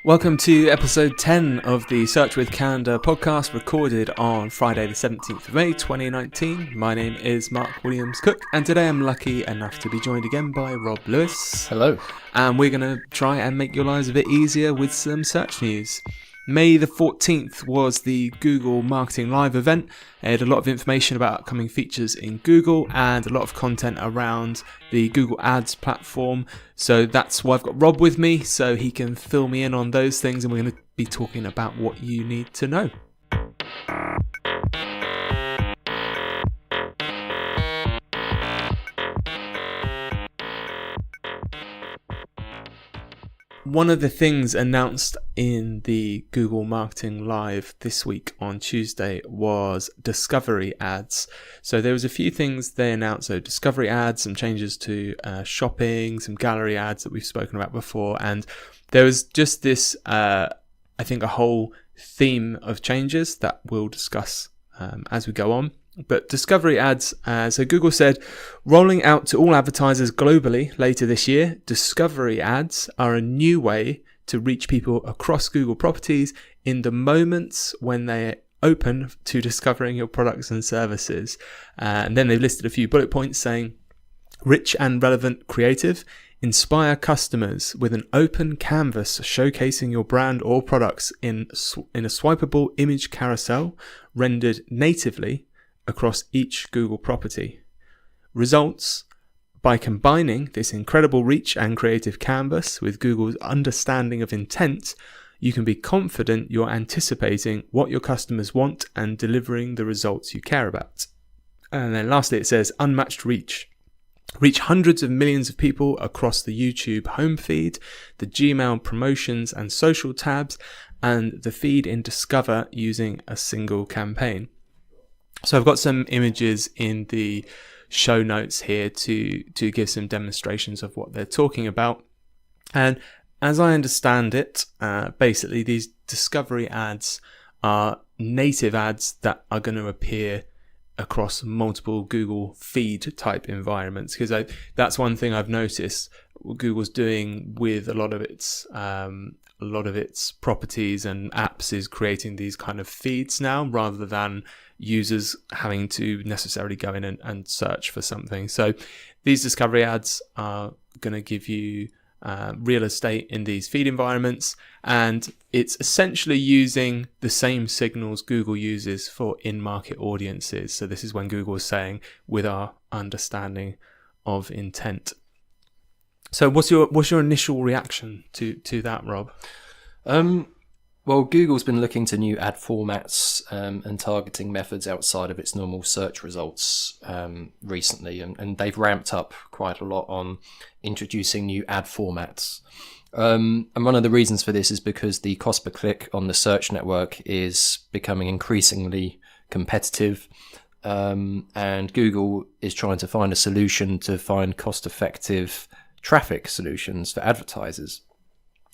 Welcome to episode 10 of the Search with Candour podcast, recorded on Friday the 17th of May 2019. My name is Mark Williams Cook, and today I'm lucky enough to be joined again by Rob Lewis. Hello. And we're going to try and make your lives a bit easier with some search news. May the 14th was the Google Marketing Live event. It had a lot of information about upcoming features in Google and a lot of content around the Google Ads platform. So that's why I've got Rob with me, so he can fill me in on those things, and we're going to be talking about what you need to know. One of the things announced in the Google Marketing Live this week on Tuesday was discovery ads. So there was a few things they announced. So discovery ads, some changes to shopping, some gallery ads that we've spoken about before. And there was just this, I think, a whole theme of changes that we'll discuss as we go on. But discovery ads, so Google said, rolling out to all advertisers globally later this year, discovery ads are a new way to reach people across Google properties in the moments when they're open to discovering your products and services. And then they've listed a few bullet points saying, rich and relevant creative, inspire customers with an open canvas showcasing your brand or products in a swipeable image carousel rendered natively across each Google property. Results: by combining this incredible reach and creative canvas with Google's understanding of intent, you can be confident you're anticipating what your customers want and delivering the results you care about. And then lastly, it says unmatched reach. Reach hundreds of millions of people across the YouTube home feed, the Gmail promotions and social tabs, and the feed in Discover using a single campaign. So I've got some images in the show notes here to give some demonstrations of what they're talking about. And as I understand it, basically these discovery ads are native ads that are going to appear across multiple Google feed type environments, because that's one thing I've noticed Google's doing with a lot of its properties and apps is creating these kind of feeds now, rather than users having to necessarily go in and search for something. So these discovery ads are going to give you real estate in these feed environments, and it's essentially using the same signals Google uses for in-market audiences. So this is when Google is saying, with our understanding of intent. So what's your initial reaction to that, Rob? Well, Google's been looking to new ad formats and targeting methods outside of its normal search results recently, and they've ramped up quite a lot on introducing new ad formats. And one of the reasons for this is because the cost per click on the search network is becoming increasingly competitive, and Google is trying to find a solution to find cost-effective traffic solutions for advertisers.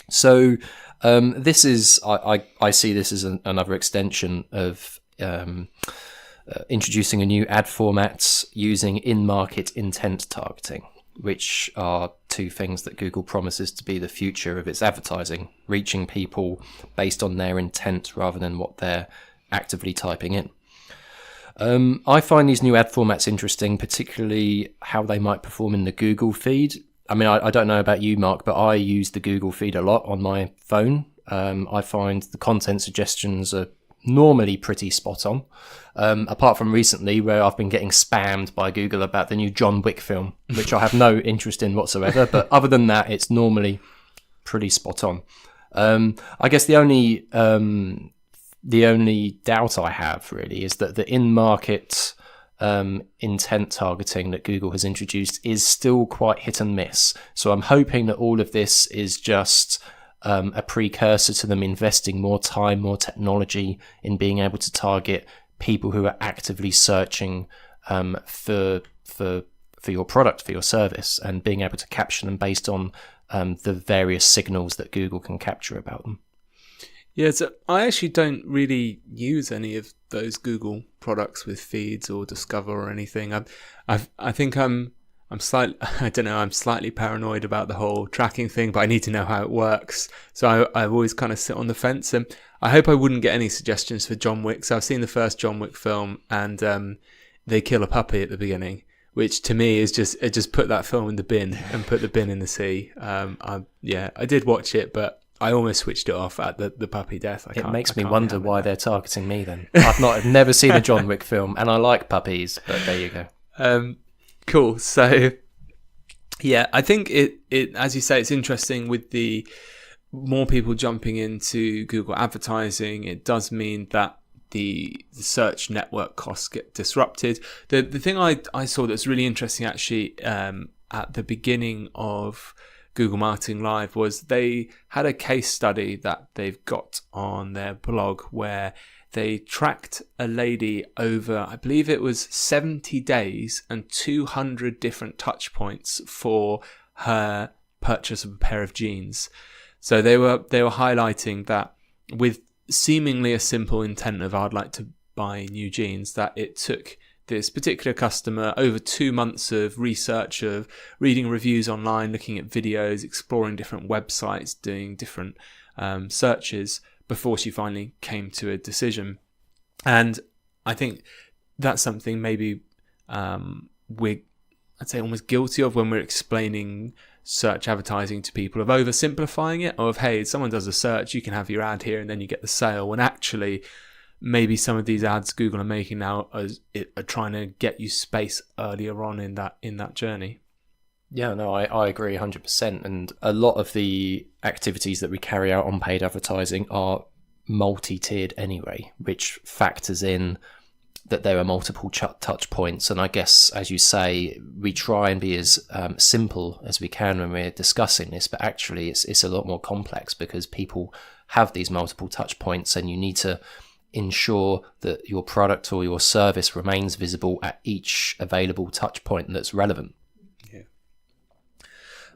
So this is, I see this as another extension of introducing a new ad format using in-market intent targeting, which are two things that Google promises to be the future of its advertising, reaching people based on their intent rather than what they're actively typing in. I find these new ad formats interesting, particularly how they might perform in the Google feed. I mean, I don't know about you, Mark, but I use the Google feed a lot on my phone. I find the content suggestions are normally pretty spot on, apart from recently where I've been getting spammed by Google about the new John Wick film, which I have no interest in whatsoever. But other than that, it's normally pretty spot on. I guess the only doubt I have really is that the in-market intent targeting that Google has introduced is still quite hit and miss. So I'm hoping that all of this is just a precursor to them investing more time, more technology in being able to target people who are actively searching for your product, for your service, and being able to capture them based on the various signals that Google can capture about them. Yeah, so I actually don't really use any of those Google products with feeds or Discover or anything. I think I'm I don't know, I'm slightly paranoid about the whole tracking thing, but I need to know how it works. So I always kind of sit on the fence, and I hope I wouldn't get any suggestions for John Wick. So I've seen the first John Wick film, and they kill a puppy at the beginning, which to me is just put that film in the bin and put the bin in the sea. I did watch it, but I almost switched it off at the puppy death. It makes me wonder why they're targeting me then. I've never seen a John Wick film, and I like puppies, but there you go. Cool. So, yeah, I think it, as you say, it's interesting with the more people jumping into Google advertising. It does mean that the search network costs get disrupted. The thing I saw that's really interesting actually at the beginning of Google Marketing Live was they had a case study that they've got on their blog where they tracked a lady over, I believe it was 70 days and 200 different touch points for her purchase of a pair of jeans. So they were highlighting that with seemingly a simple intent of I'd like to buy new jeans, that it took this particular customer over 2 months of research, of reading reviews online, looking at videos, exploring different websites, doing different searches before she finally came to a decision. And I think that's something maybe we're, I'd say, almost guilty of when we're explaining search advertising to people, of oversimplifying it, of, hey, someone does a search, you can have your ad here and then you get the sale, when actually maybe some of these ads Google are making now are trying to get you space earlier on in that journey. Yeah, no, I agree 100%. And a lot of the activities that we carry out on paid advertising are multi-tiered anyway, which factors in that there are multiple touch points. And I guess, as you say, we try and be as simple as we can when we're discussing this, but actually it's a lot more complex because people have these multiple touch points, and you need to ensure that your product or your service remains visible at each available touch point that's relevant. Yeah.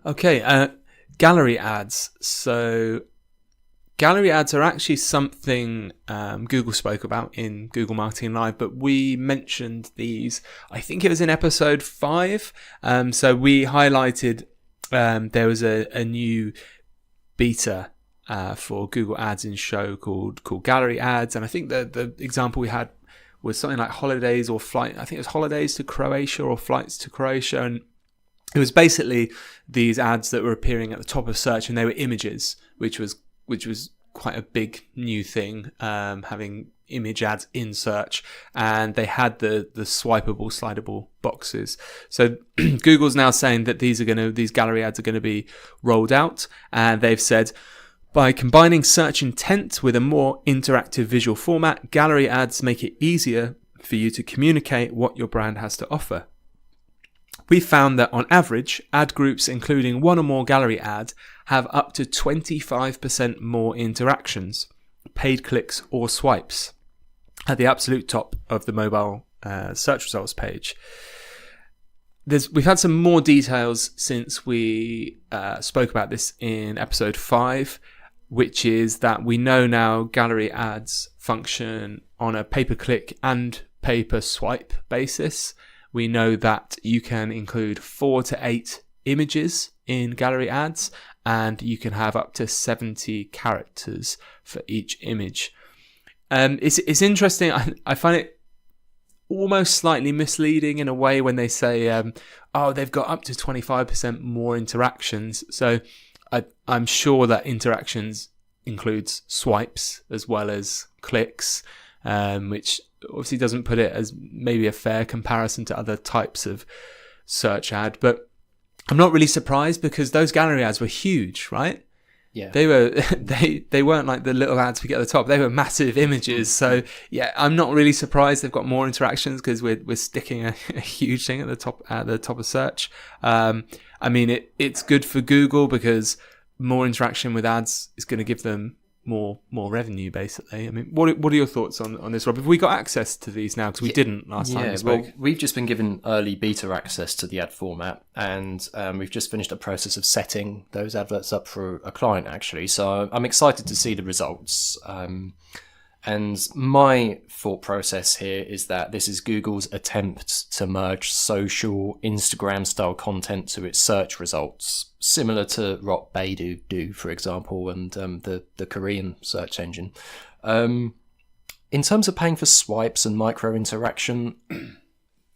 Okay, gallery ads. So gallery ads are actually something Google spoke about in Google Marketing Live, but we mentioned these, I think it was in episode 5. So we highlighted there was a new beta for Google Ads in Show called Gallery Ads, and I think the example we had was something like holidays or flight. I think it was holidays to Croatia or flights to Croatia, and it was basically these ads that were appearing at the top of search, and they were images, which was quite a big new thing, having image ads in search, and they had the swipeable, slidable boxes. So Google's now saying that these gallery ads are going to be rolled out, and they've said, by combining search intent with a more interactive visual format, gallery ads make it easier for you to communicate what your brand has to offer. We found that on average, ad groups including one or more gallery ads have up to 25% more interactions, paid clicks or swipes, at the absolute top of the mobile search results page. We've had some more details since we spoke about this in episode 5, which is that we know now gallery ads function on a pay-per-click and pay-per-swipe basis. We know that you can include 4 to 8 images in gallery ads, and you can have up to 70 characters for each image. It's interesting. I find it almost slightly misleading in a way when they say, they've got up to 25% more interactions. So I'm sure that interactions includes swipes as well as clicks, which obviously doesn't put it as maybe a fair comparison to other types of search ad. But I'm not really surprised because those gallery ads were huge, right? Yeah, they weren't like the little ads we get at the top. They were massive images. So yeah, I'm not really surprised they've got more interactions because we're sticking a huge thing at the top of search. I mean, it's good for Google because more interaction with ads is going to give them more revenue, basically. I mean, what are your thoughts on this, Rob? Have we got access to these now? Because we didn't last time we spoke. Well, we've just been given early beta access to the ad format, and we've just finished a process of setting those adverts up for a client, actually. So I'm excited to see the results. And my thought process here is that this is Google's attempt to merge social Instagram-style content to its search results, similar to what Baidu do, for example, and the Korean search engine. In terms of paying for swipes and micro-interaction,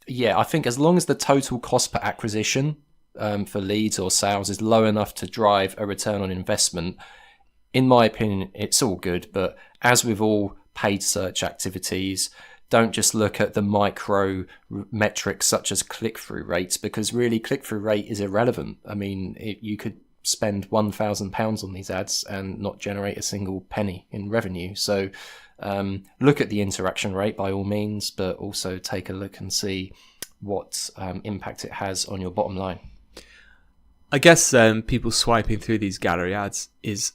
yeah, I think as long as the total cost per acquisition for leads or sales is low enough to drive a return on investment, in my opinion, it's all good. But as with all paid search activities, don't just look at the micro metrics such as click-through rates, because really click-through rate is irrelevant. I mean, you could spend £1,000 on these ads and not generate a single penny in revenue. So look at the interaction rate by all means, but also take a look and see what impact it has on your bottom line. I guess people swiping through these gallery ads is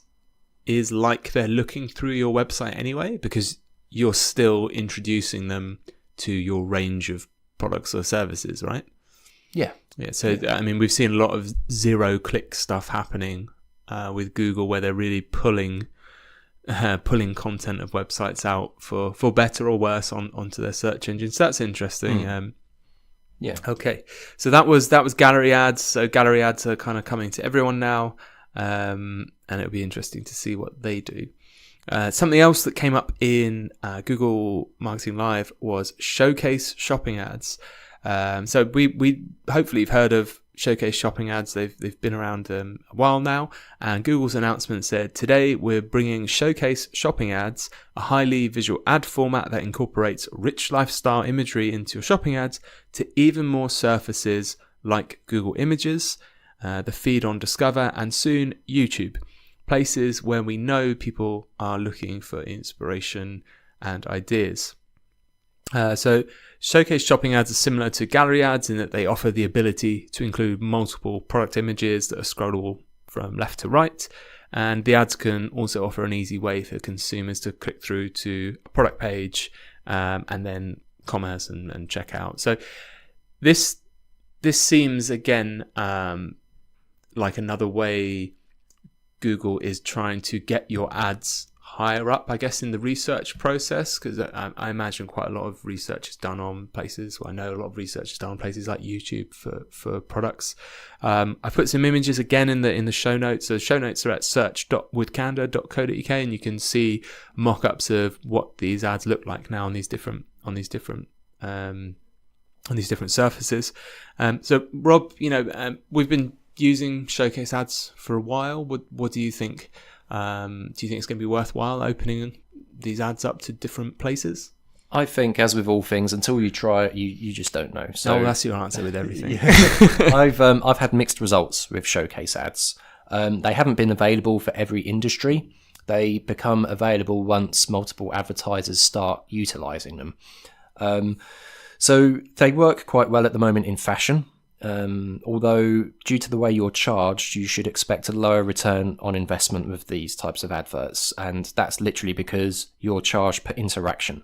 like they're looking through your website anyway, because you're still introducing them to your range of products or services, right? Yeah. So, I mean, we've seen a lot of zero-click stuff happening with Google, where they're really pulling content of websites out for better or worse onto their search engine. So that's interesting. Yeah. Okay. So that was gallery ads. So gallery ads are kind of coming to everyone now. And it'll be interesting to see what they do. Something else that came up in Google Marketing Live was Showcase shopping ads. So we hopefully you've heard of Showcase shopping ads. They've been around a while now, and Google's announcement said, today we're bringing Showcase shopping ads, a highly visual ad format that incorporates rich lifestyle imagery into your shopping ads, to even more surfaces like Google Images, the feed on Discover, and soon YouTube, places where we know people are looking for inspiration and ideas. So Showcase shopping ads are similar to gallery ads in that they offer the ability to include multiple product images that are scrollable from left to right, and the ads can also offer an easy way for consumers to click through to a product page and then commerce and checkout. So this seems again like another way Google is trying to get your ads higher up, I guess, in the research process, because I imagine quite a lot of research is done on places, well, I know a lot of research is done on places like YouTube for products. I put some images again in the show notes. So the show notes are at search.withcandour.co.uk, and you can see mock-ups of what these ads look like now on these different surfaces. So Rob, we've been using Showcase ads for a while. What do you think? Do you think it's going to be worthwhile opening these ads up to different places? I think, as with all things, until you try it, you just don't know. So that's your answer with everything. I've had mixed results with Showcase ads. They haven't been available for every industry. They become available once multiple advertisers start utilizing them. So they work quite well at the moment in fashion. Although due to the way you're charged, you should expect a lower return on investment with these types of adverts, and that's literally because you're charged per interaction.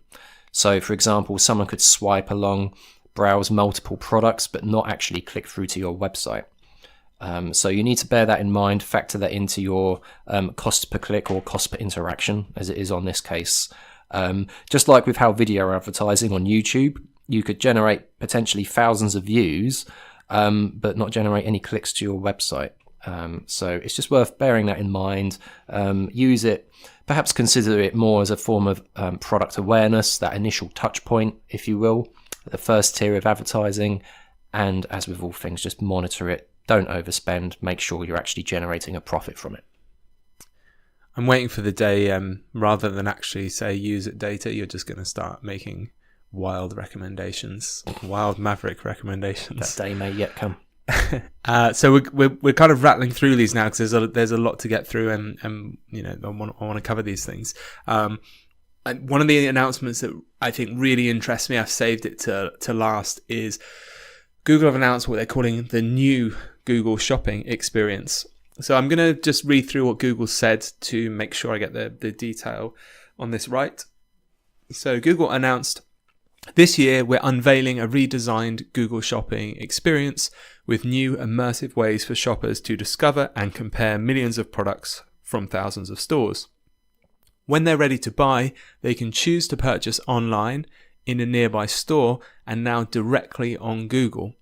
So for example, someone could swipe along, browse multiple products, but not actually click through to your website. So you need to bear that in mind, factor that into your cost per click or cost per interaction, as it is on this case. Just like with how video advertising on YouTube, you could generate potentially thousands of views, but not generate any clicks to your website. So it's just worth bearing that in mind. Use it, perhaps consider it more as a form of product awareness, that initial touch point, if you will, the first tier of advertising. And as with all things, just monitor it. Don't overspend. Make sure you're actually generating a profit from it. I'm waiting for the day, rather than actually say use it data, you're just going to start making wild recommendations, wild maverick recommendations. That day may yet come. So we're kind of rattling through these now because there's a lot to get through, and I want to cover these things. And one of the announcements that I think really interests me, I've saved it to last, is Google have announced what they're calling the new Google shopping experience. So I'm going to just read through what Google said to make sure I get the detail on this right. So Google announced, this year, we're unveiling a redesigned Google shopping experience with new immersive ways for shoppers to discover and compare millions of products from thousands of stores. When they're ready to buy, they can choose to purchase online, in a nearby store, and now directly on Google.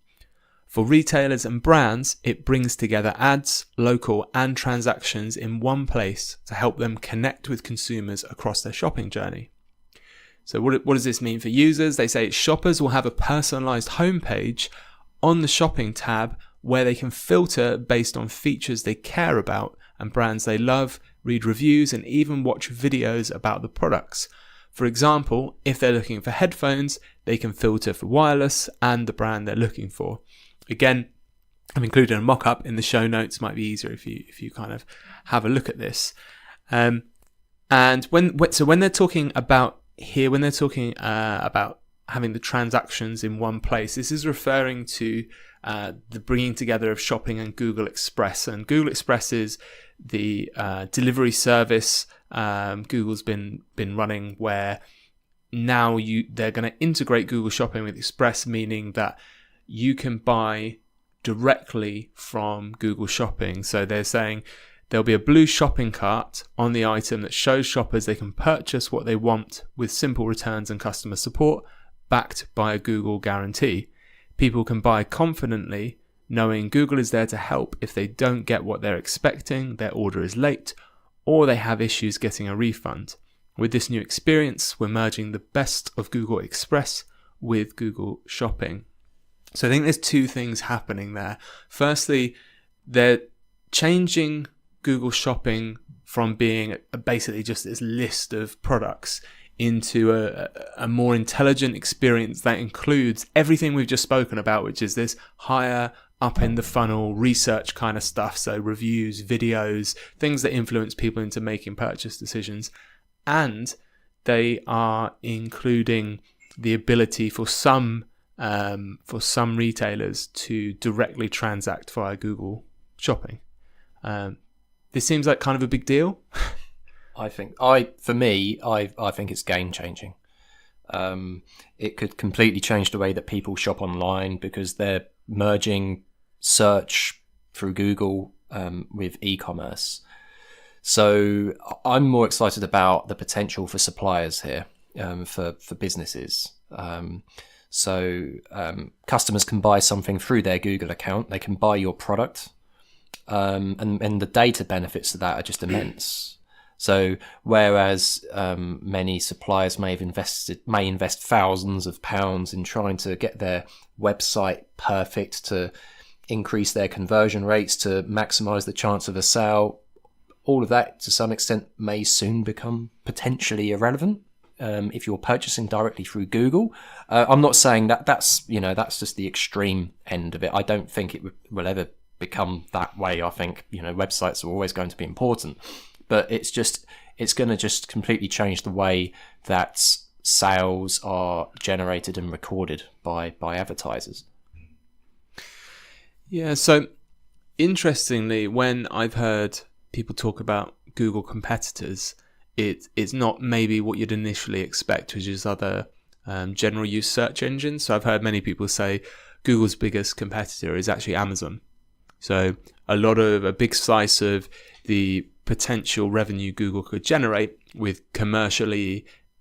For retailers and brands, it brings together ads, local and transactions in one place to help them connect with consumers across their shopping journey. So what does this mean for users? They say shoppers will have a personalized homepage on the shopping tab where they can filter based on features they care about and brands they love, read reviews, and even watch videos about the products. For example, if they're looking for headphones, they can filter for wireless and the brand they're looking for. Again, I've included a mock-up in the show notes. Might be easier if you kind of have a look at this. And when they're talking about here, when they're talking about having the transactions in one place, this is referring to the bringing together of shopping and Google Express. And Google Express is the delivery service Google's been running, where now they're going to integrate Google Shopping with Express, meaning that you can buy directly from Google Shopping. So they're saying there'll be a blue shopping cart on the item that shows shoppers they can purchase what they want with simple returns and customer support, backed by a Google guarantee. People can buy confidently, knowing Google is there to help if they don't get what they're expecting, their order is late, or they have issues getting a refund. With this new experience, we're merging the best of Google Express with Google Shopping. So I think there's two things happening there. Firstly, they're changing Google Shopping from being basically just this list of products into a more intelligent experience that includes everything we've just spoken about, which is this higher up in the funnel research kind of stuff. So reviews, videos, things that influence people into making purchase decisions. And they are including the ability for some retailers to directly transact via Google Shopping. This seems like kind of a big deal. I think it's game changing. It could completely change the way that people shop online, because they're merging search through Google with e-commerce. So I'm more excited about the potential for suppliers here, for businesses. So customers can buy something through their Google account. They can buy your product, and the data benefits of that are just immense. So whereas many suppliers may invest thousands of pounds in trying to get their website perfect, to increase their conversion rates, to maximize the chance of a sale, all of that to some extent may soon become potentially irrelevant if you're purchasing directly through Google. I'm not saying that's just the extreme end of it. I don't think it will ever become that way. I think websites are always going to be important, but it's going to just completely change the way that sales are generated and recorded by advertisers. Yeah, so interestingly, when I've heard people talk about Google competitors, it's not maybe what you'd initially expect, which is other general use search engines. So I've heard many people say Google's biggest competitor is actually Amazon. So a big slice of the potential revenue Google could generate with commercial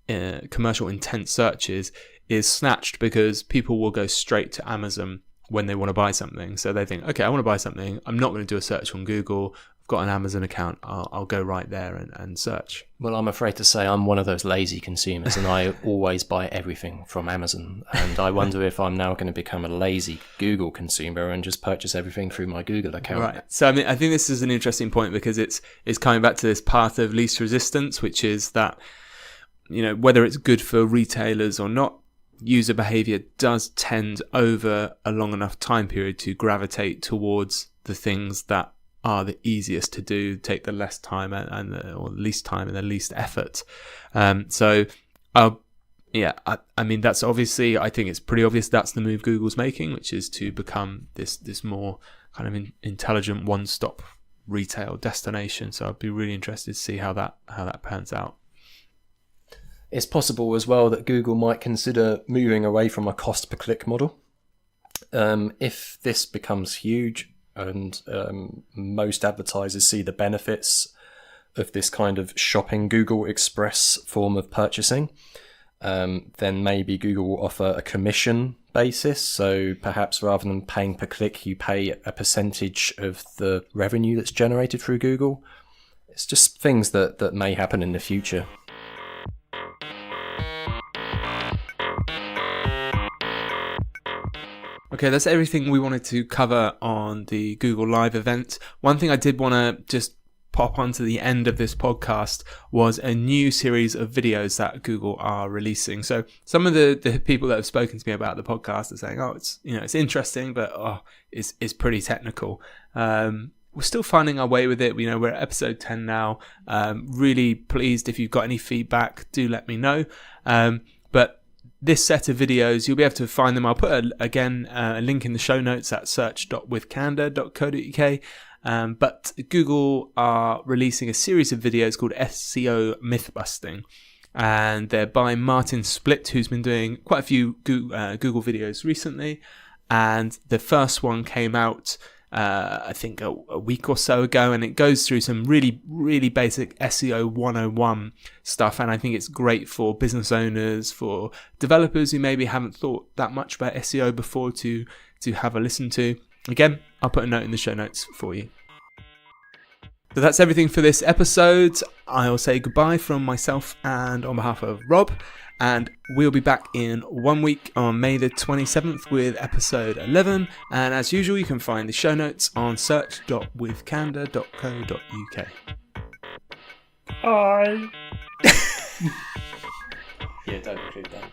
intent searches is snatched, because people will go straight to Amazon when they want to buy something. So they think, okay, I want to buy something. I'm not going to do a search on Google. I've got an Amazon account. I'll go right there and search. Well, I'm afraid to say I'm one of those lazy consumers, and I always buy everything from Amazon. And I wonder if I'm now going to become a lazy Google consumer and just purchase everything through my Google account. Right. So I think this is an interesting point, because it's coming back to this path of least resistance, which is that whether it's good for retailers or not, user behavior does tend over a long enough time period to gravitate towards the things that are the easiest to do, take the less time or the least time and the least effort. That's obviously, I think it's pretty obvious that's the move Google's making, which is to become this more kind of intelligent one-stop retail destination. So I'd be really interested to see how that pans out. It's possible as well that Google might consider moving away from a cost per click model. If this becomes huge and most advertisers see the benefits of this kind of shopping Google Express form of purchasing, then maybe Google will offer a commission basis. So perhaps rather than paying per click, you pay a percentage of the revenue that's generated through Google. It's just things that may happen in the future. Okay, that's everything we wanted to cover on the Google Live event. One thing I did want to just pop onto the end of this podcast was a new series of videos that Google are releasing. So some of the people that have spoken to me about the podcast are saying, it's interesting, but it's pretty technical. We're still finding our way with it. We're at episode 10 now. Really pleased if you've got any feedback, do let me know. But this set of videos, you'll be able to find them. I'll put a link in the show notes at search.withcandour.co.uk. But Google are releasing a series of videos called SEO Mythbusting. And they're by Martin Splitt, who's been doing quite a few Google videos recently. And the first one came out, I think, a week or so ago. And it goes through some really, really basic SEO 101 stuff. And I think it's great for business owners, for developers who maybe haven't thought that much about SEO before to have a listen to. Again, I'll put a note in the show notes for you. So that's everything for this episode. I'll say goodbye from myself and on behalf of Rob. And we'll be back in 1 week on May the 27th with episode 11. And as usual, you can find the show notes on search.withcandour.co.uk. Bye. Yeah, don't include that.